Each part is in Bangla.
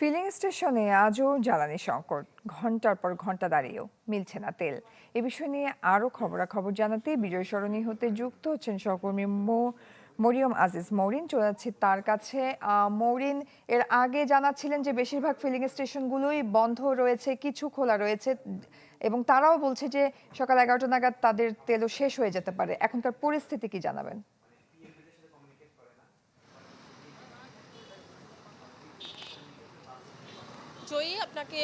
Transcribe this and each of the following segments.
ফিলিং স্টেশনে আজও জ্বালানি সংকট, ঘন্টার পর ঘন্টা দাঁড়িয়েও মিলছে না তেল। এ বিষয় নিয়ে আরও খবরাখবর জানাতে বিজয় সরণি হতে যুক্ত হচ্ছেন সহকর্মী মরিয়ম আজিজ মৌরিন। চলে যাচ্ছি তার কাছে। মৌরিন, এর আগে জানাচ্ছিলেন যে বেশিরভাগ ফিলিং স্টেশনগুলোই বন্ধ রয়েছে, কিছু খোলা রয়েছে, এবং তারাও বলছে যে সকাল 11টা নাগাদ তাদের তেলও শেষ হয়ে যেতে পারে। এখনকার পরিস্থিতি কি জানাবেন? জয়ী, আপনাকে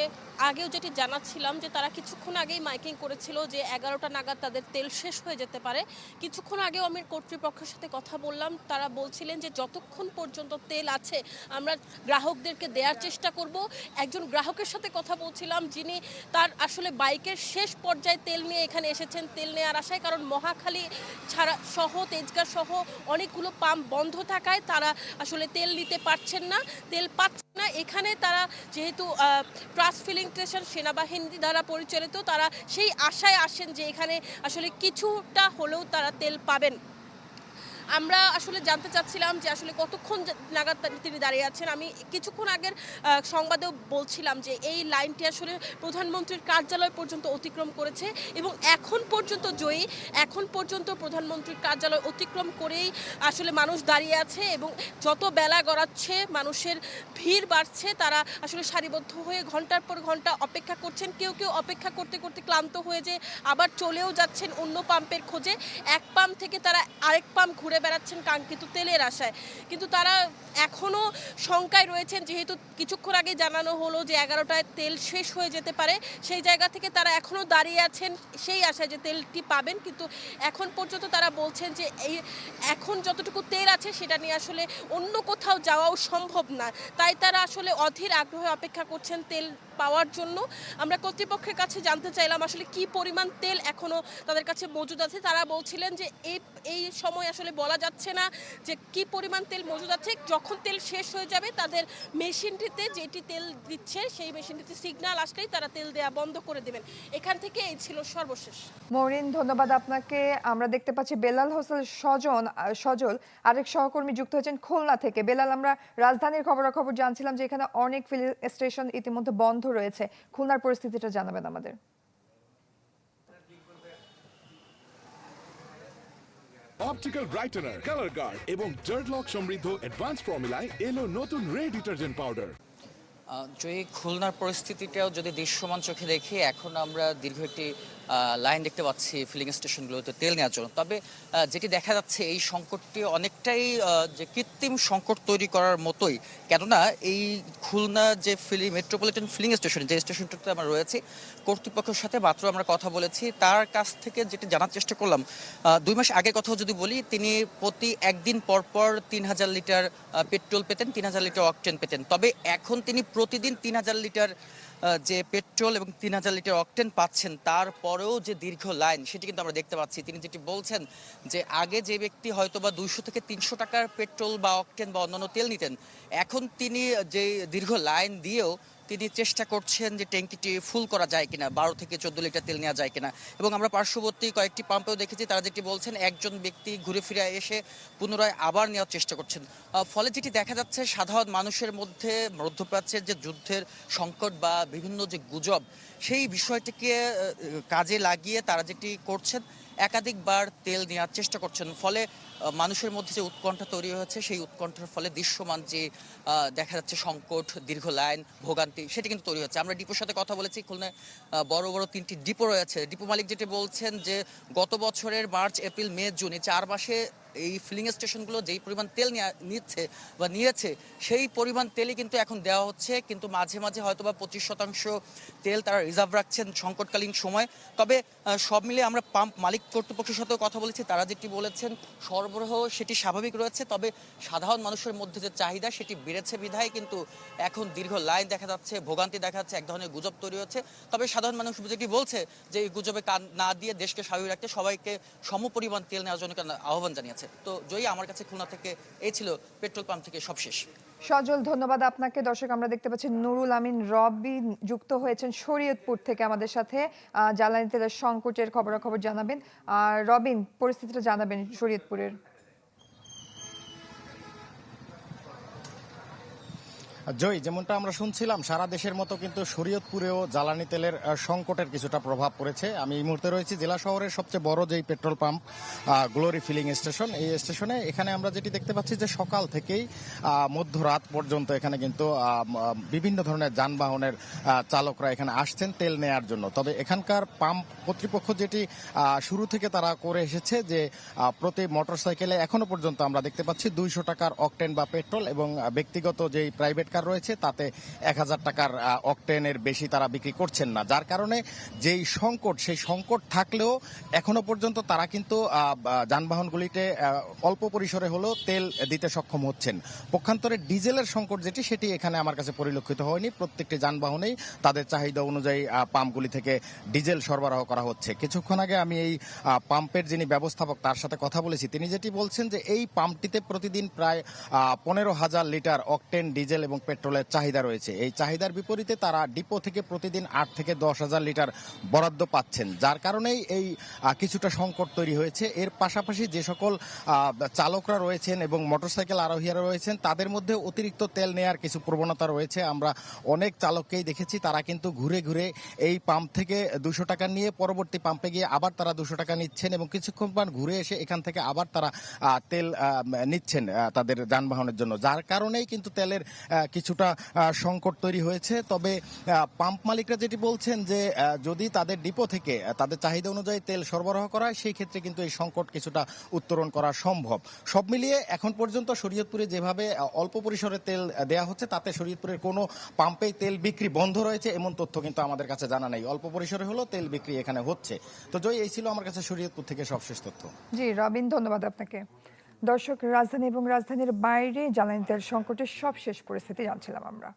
আগেও যেটি জানাচ্ছিলাম যে তারা কিছুক্ষণ আগেই মাইকিং করেছিল যে 11টা নাগাদ তাদের তেল শেষ হয়ে যেতে পারে। কিছুক্ষণ আগেও আমি কর্তৃপক্ষের সাথে কথা বললাম, তারা বলছিলেন যে যতক্ষণ পর্যন্ত তেল আছে আমরা গ্রাহকদেরকে দেওয়ার চেষ্টা করব। একজন গ্রাহকের সাথে কথা বলছিলাম যিনি তার আসলে বাইকের শেষ পর্যায়ে তেল নিয়ে এখানে এসেছেন তেল নেওয়ার আশায়, কারণ মহাখালী ছাড়া সহ তেজগাঁ সহ অনেকগুলো পাম্প বন্ধ থাকায় তারা আসলে তেল নিতে পারছেন না, তেল পাচ্ছেন না। এখানে তারা যেহেতু ট্রাস্ট ফিলিং স্টেশন সেনাবাহিনী দ্বারা পরিচালিত, তারা সেই আশায় আসেন যে এখানে আসলে কিছুটা হলেও তারা তেল পাবেন। আমরা আসলে জানতে চাচ্ছিলাম যে আসলে কতক্ষণ নাগাদ তিনি দাঁড়িয়ে আছেন। আমি কিছুক্ষণ আগের সংবাদেও বলছিলাম যে এই লাইনটি আসলে প্রধানমন্ত্রীর কার্যালয় পর্যন্ত অতিক্রম করেছে এবং এখন পর্যন্ত এখন পর্যন্ত প্রধানমন্ত্রীর কার্যালয় অতিক্রম করেই আসলে মানুষ দাঁড়িয়ে আছে এবং যত বেলা গড়াচ্ছে মানুষের ভিড় বাড়ছে। তারা আসলে সারিবদ্ধ হয়ে ঘন্টার পর ঘন্টা অপেক্ষা করছেন। কেউ কেউ অপেক্ষা করতে করতে ক্লান্ত হয়ে যে আবার চলেও যাচ্ছেন অন্য পাম্পের খোঁজে। এক পাম্প থেকে তারা আরেক পাম্প ঘুরে বেড়াচ্ছেন কাঙ্ক্ষিত তেলের আশায়, কিন্তু তারা এখনো শঙ্কায় রয়েছেন। যেহেতু কিছুক্ষণ আগে জানানো হলো যে 11টায় তেল শেষ হয়ে যেতে পারে, সেই জায়গা থেকে তারা এখনো দাঁড়িয়ে আছেন সেই আশায় যে তেলটি পাবেন, কিন্তু এখন পর্যন্ত তারা বলছেন যে এখন যতটুকু তেল আছে সেটা নিয়ে আসলে অন্য কোথাও যাওয়াও সম্ভব না। তাই তারা আসলে অধীর আগ্রহে অপেক্ষা করছেন তেল পাওয়ার জন্য। আমরা কর্তৃপক্ষের কাছে জানতে চাইলাম আসলে কি পরিমাণ তেল এখনো তাদের কাছে মজুদ আছে। তারা বলছিলেন যে এই সময় আসলে বলা যাচ্ছে না যে কি পরিমাণ তেল মজুদ আছে। যখন তেল শেষ হয়ে যাবে তাদের মেশিনটিতে যেটি তেল দিচ্ছে সেই মেশিনটিতে সিগন্যাল আসলেই তারা তেল দেওয়া বন্ধ করে দেবেন। এখান থেকে এই ছিল সর্বশেষ। মৌরিন, ধন্যবাদ আপনাকে। আমরা দেখতে পাচ্ছি বেলাল হোসেন সজল আরেক সহকর্মী যুক্ত হয়েছেন খুলনা থেকে। বেলাল, আমরা রাজধানীর খবরাখবর জানছিলাম যে এখানে অনেক ফিলিং স্টেশন ইতিমধ্যে বন্ধ রয়েছে। খুলনার পরিস্থিতিটা জানাবেন আমাদের। অপটিক্যাল ব্রাইটেনার, কালার গার্ড এবং ডার্ট লক সমৃদ্ধ অ্যাডভান্স ফর্মুলায় এলো নতুন রে ডিটারজেন্ট পাউডার। যদি খুলনার পরিস্থিতিটাও যদি দৃশ্যমান চোখে দেখি, এখন আমরা দীর্ঘ একটি লাইন দেখতে পাচ্ছি ফিলিং স্টেশনগুলোতে তেল নেওয়ার জন্য। তবে যেটি দেখা যাচ্ছে এই সংকটটি অনেকটাই যে কৃত্রিম সংকট তৈরি করার মতোই, কেননা এই খুলনা যে মেট্রোপলিটন ফিলিং স্টেশন যে স্টেশনটাতে আমরা রয়েছি, কর্তৃপক্ষের সাথে মাত্র আমরা কথা বলেছি। তার কাছ থেকে যেটি জানার চেষ্টা করলাম, 2 মাস আগের কথাও যদি বলি, তিনি প্রতি একদিন পর পর 3000 লিটার পেট্রোল পেতেন, 3000 লিটার অকটেন পেতেন। তবে এখন তিনি প্রতিদিন 3000 লিটার যে পেট্রোল এবং 3000 লিটার অকটেন পাচ্ছেন, তারপরেও যে দীর্ঘ লাইন সেটি কিন্তু আমরা দেখতে পাচ্ছি। তিনি যেটি বলছেন যে আগে যে ব্যক্তি হয়তো বা 200 থেকে 300 টাকার পেট্রোল বা অকটেন বা অন্যান্য তেল নিতেন, এখন তিনি যে দীর্ঘ লাইন দিয়েও তিনি চেষ্টা করছেন যে ট্যাঙ্কিটি ফুল করা যায় কিনা, 12 থেকে 14 লিটার তেল নেওয়া যায় কিনা। এবং আমরা পার্শ্ববর্তী কয়েকটি পাম্পেও দেখেছি তারা যেটি বলছেন, একজন ব্যক্তি ঘুরে ফিরে এসে পুনরায় আবার নেওয়ার চেষ্টা করছেন। ফলে যেটি দেখা যাচ্ছে, সাধারণ মানুষের মধ্যে মধ্যপ্রাচ্যের যে যুদ্ধের সংকট বা বিভিন্ন যে গুজব, সেই বিষয়টিকে কাজে লাগিয়ে তারা যেটি করছেন, একাধিকবার তেল নেওয়ার চেষ্টা করছেন। ফলে মানুষের মধ্যে যে উৎকণ্ঠা তৈরি হয়েছে, সেই উৎকণ্ঠার ফলে দৃশ্যমান যে দেখা যাচ্ছে সংকট, দীর্ঘ লাইন, ভোগান্তি, সেটি কিন্তু তৈরি হচ্ছে। আমরা ডিপোর সাথে কথা বলেছি, খুলনায় বড় বড় 3টি ডিপো রয়েছে। ডিপো মালিক যেটি বলছেন যে গত বছরের মার্চ, এপ্রিল, মে, জুন এই 4 মাসে এই ফিলিং স্টেশনগুলো যেই পরিমাণ তেল নিচ্ছে বা নিয়েছে, সেই পরিমাণ তেলই কিন্তু এখন দেওয়া হচ্ছে। কিন্তু মাঝে মাঝে হয়তো বা 25% তেল তারা রিজার্ভ রাখছেন সংকটকালীন সময়। তবে সব মিলে আমরা পাম্প মালিক কর্তৃপক্ষের সাথেও কথা বলেছি, তারা যেটি বলেছেন সরবরাহ সেটি স্বাভাবিক রয়েছে। তবে সাধারণ মানুষের মধ্যে যে চাহিদা সেটি বেড়েছে বিধায় কিন্তু এখন দীর্ঘ লাইন দেখা যাচ্ছে, ভোগান্তি দেখা যাচ্ছে, এক ধরনের গুজব তৈরি হচ্ছে। তবে সাধারণ মানুষ যেটি বলছে যে এই গুজবে কান না দিয়ে দেশকে স্বাভাবিক রাখতে সবাইকে সমপরিমাণ তেল নেওয়ার জন্য আহ্বান জানিয়েছে। তো জয়ী, আমার কাছে খুলনা থেকে এই ছিল পেট্রোল পাম্প থেকে সবশেষ। সজল, ধন্যবাদ আপনাকে। দর্শক, আমরা দেখতে পাচ্ছি নুরুল আমিন রবি যুক্ত হয়েছেন শরীয়তপুর থেকে আমাদের সাথে। জ্বালানি তেলের সংকটের খবরাখবর জানাবেন। আর রবিন, পরিস্থিতিটা জানাবেন শরীয়তপুরের। জয়, যেমনটা আমরা শুনছিলাম সারা দেশের মতো কিন্তু শরীয়তপুরেও জ্বালানি তেলের সংকটের কিছুটা প্রভাব পড়েছে। আমি এই মুহূর্তে রয়েছি জেলা শহরের সবচেয়ে বড় যেই petrol pump glory filling station, এই স্টেশনে এখানে আমরা যেটি দেখতে পাচ্ছি যে সকাল থেকেই মধ্যরাত পর্যন্ত এখানে কিন্তু বিভিন্ন ধরনের যানবাহনের চালকরা এখানে আসছেন তেল নেয়ার জন্য। তবে এখানকার পাম্প কর্তৃপক্ষ যেটি শুরু থেকে তারা করে এসেছে যে প্রতি মোটরসাইকেলে এখনো পর্যন্ত আমরা দেখতে পাচ্ছি 200 টাকার অকটেন বা পেট্রোল এবং ব্যক্তিগত যেই প্রাইভেট কার রয়েছে তাতে 1000 টাকার অকটেনের বেশি তারা বিক্রি করছেন না, যার কারণে যেই সংকট সেই সংকট থাকলেও এখনো পর্যন্ত তারা কিন্তু যানবাহনগুলিতে অল্প পরিসরে হলেও তেল দিতে সক্ষম হচ্ছেন। পক্ষান্তরে ডিজেলের সংকট যেটি সেটি এখানে আমার কাছে পরিলক্ষিত হয়নি। প্রত্যেকটি যানবাহনেই তাদের চাহিদা অনুযায়ী পাম্পগুলি থেকে ডিজেল সরবরাহ করা হচ্ছে। কিছুক্ষণ আগে আমি এই পাম্পের যিনি ব্যবস্থাপক তার সাথে কথা বলেছি, তিনি যেটি বলছেন যে এই পাম্পটিতে প্রতিদিন প্রায় 15,000 লিটার অকটেন, ডিজেল এবং পেট্রোলের চাহিদা রয়েছে। এই চাহিদার বিপরীতে তারা ডিপো থেকে প্রতিদিন 8 থেকে 10,000 লিটার বরাদ্দ পাচ্ছেন, যার কারণেই এই কিছুটা সংকট তৈরি হয়েছে। এর পাশাপাশি যে সকল চালকরা রয়েছেন এবং মোটরসাইকেল আরোহীরা রয়েছেন তাদের মধ্যে অতিরিক্ত তেল নেয়ার কিছু প্রবণতা রয়েছে। আমরা অনেক চালককেই দেখেছি তারা কিন্তু ঘুরে ঘুরে এই পাম্প থেকে 200 টাকা নিয়ে পরবর্তী পাম্পে গিয়ে আবার তারা 200 টাকা নিচ্ছেন এবং কিছুক্ষণ পর ঘুরে এসে এখান থেকে আবার তারা তেল নিচ্ছেন তাদের যানবাহনের জন্য, যার কারণেই কিন্তু তেলের কিছুটা সংকট তৈরি হয়েছে। তবে পাম্প মালিকরা যেটি বলছেন যে যদি তাদের ডিপো থেকে তাদের চাহিদা অনুযায়ী তেল সরবরাহ করা হয় সেই ক্ষেত্রে কিন্তু এই সংকট কিছুটা উত্তরণ করা সম্ভব। সব মিলিয়ে এখন পর্যন্ত শরীয়তপুরে যেভাবে অল্প পরিসরে তেল দেওয়া হচ্ছে তাতে শরীয়তপুরের কোনো পাম্পেই তেল বিক্রি বন্ধ রয়েছে এমন তথ্য কিন্তু আমাদের কাছে জানা নেই। অল্প পরিসরে হলেও তেল বিক্রি এখানে হচ্ছে। তো জয়, এই ছিল আমার কাছে শরীয়তপুর থেকে সবশেষ তথ্য। জি রবিন, ধন্যবাদ আপনাকে। দর্শক, রাজধানী এবং রাজধানীর বাইরে জ্বালানি তেল সংকটের সবশেষ পরিস্থিতি জানছিলাম আমরা।